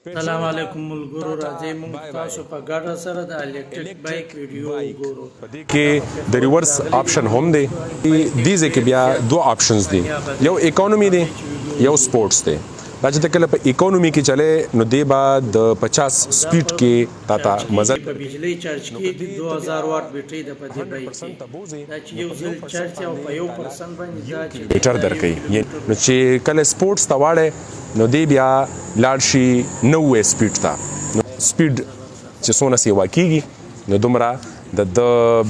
السلام علیکم ملګرو راځي موږ تاسو په ګډه سره د الکتریک بایک ویډیو وګورو کې د ریورس آپشن هم دی دیزه کې بیا دوه آپشنز دي یو اکانومي دی یو سپورټس دی دا چې کله په اکانومي کې چلے نو دی بعد 50 سپیډ کې تاته مزه په بجلی چارج کې 2000 واټ بیټري د پدې بایک دا چې یو ځل چارج او په 1% باندې دا چې بیټر درکې نو چې کله سپورټس ته واړې نو دی بیا لاړ شي 90 سپیډ ته سپیډ چې څونه سیوا کیږي نو دومره د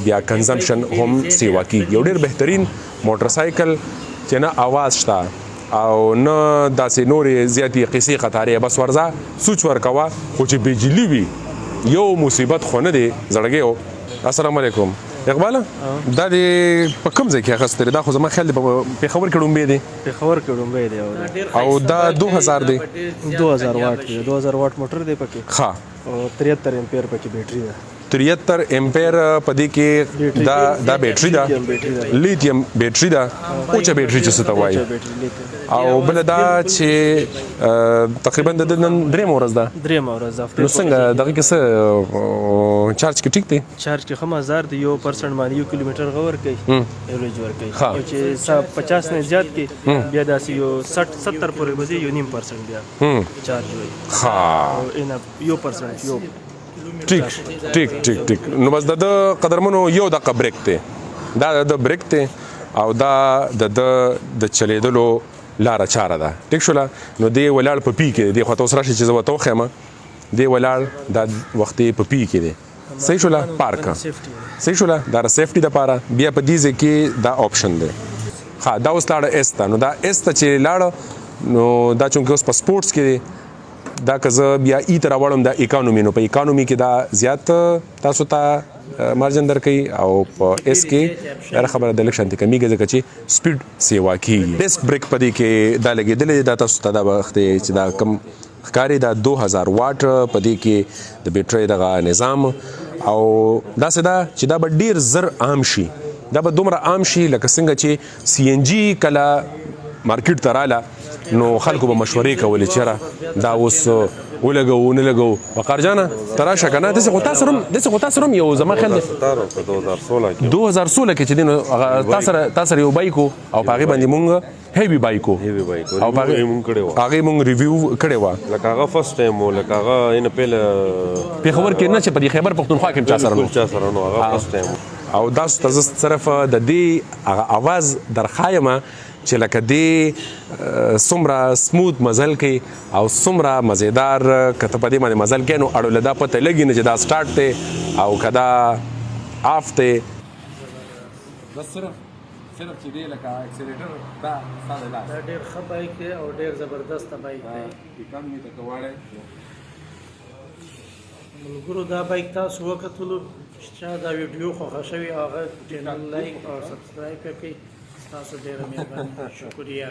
بیا کنزمپشن هم سیوا کیږي یو ډېر بهترین موټر سایکل چې نه आवाज شته او نه داسې نورې زیاتې قصې قطارې بس ورځه سوچ ورکوه خو چې بجلی وي یو مصیبت خو نه دی زړګیو السلام علیکم اقبال دا د په کوم ځای کې اخیستې دا خو زما خیال دی په پېښور کې ډومبې دی پېښور کې ډومبې دی او دا 2000 دی 2000 واټ دی 2000 واټ موټر دی پکې ښه او 73 امپیر پکې بیټري ده 73 امپیر پدې کې دا بیټري ده لیتیم بیټري ده اوچه بیټري چې څه ته وایي او بل دا چې تقریبا د نن درېم ورځ ده نو څنګه دغه کې څه چارج کې ټیک دی چارج کې 1000 دی 1% باندې 1 کیلومتر غور کوي ایوریج ور کوي او چې 50 نه زیات کې بیا داسې یو 60 70 پورې وځي یو 0.5% بیا چارج وي ها او ان 1% یو ټیک نو بس د قدرمنو یو د بریک ته دا د بریک ته او دا د چلیدلو لاره چاره ده ټیک شوله نو دی ولاړ په پی کې دی خو تاسو راشي چې زه وته خېمه دی ولاړ د وخت په پی کې دی صحیح شوله پارک صحیح شوله دا سیفټي د پاره بیا په دې ځکه دا آپشن دی ها دا اوس لاړ استه نو دا استه چې لاړ نو دا چونکه اوس په سپورټس کې دی دا که زه بیا ای تر راوړم د اکانومي نو په اکانومي کې دا زیات تاسو ته مارجن درکوي او په اس کې دا خبره د لک شانتي کمیږي ځکه چې سپیډ سیوا کیږي ډیسک بریک پدې کې دا لګېدلې دا تاسو ته دا وخت چې دا کم ښکاري دا 2000 واټ پدې کې د بیټرۍ دغه نظام او داسې دا چې دا به ډیر زر عام شي دا به دومره عام شي لکه څنګه چې سی ان جی کله مارکیټ ته رااله نو خلکو به مشورې کولې چېرې دا اوس ولګو نه لګو وقار جانه تراشه کنه دغه غوتا سره یو زما خیال دی 2016 کې چې دین تاسو یو بایکو او پاغي باندې مونږ هیوی بایکو او پاغي مونږ کړو هغه مونږ ریویو کړو لکه هغه فرست ټایم لکه هغه ان په خبر کې نه چې په خیبر پختونخوا کې چا سره نو هغه فرست ټایم او دا ستاسو طرف د دې هغه आवाज درخایمه چې لکه دی څومره سموث مزل کوي او څومره مزیدار کته په دې باندې مزل کوي نو اړو لدا پته لګي نه چې دا سٹارټ ته او کدا آف ته بس صرف چې دی لکه اکسلریټر دا ساده لاس دا ډېر ښه بایک دی او ډېر زبردست بایک دی اکانومي ته کواړی ملګرو دا بایک تاسو وکتلو چې دا ویډیو خوښه شوي هغه چینل لایک او سبسکرایب کړئ تاسو ډېره مهرباني شکریه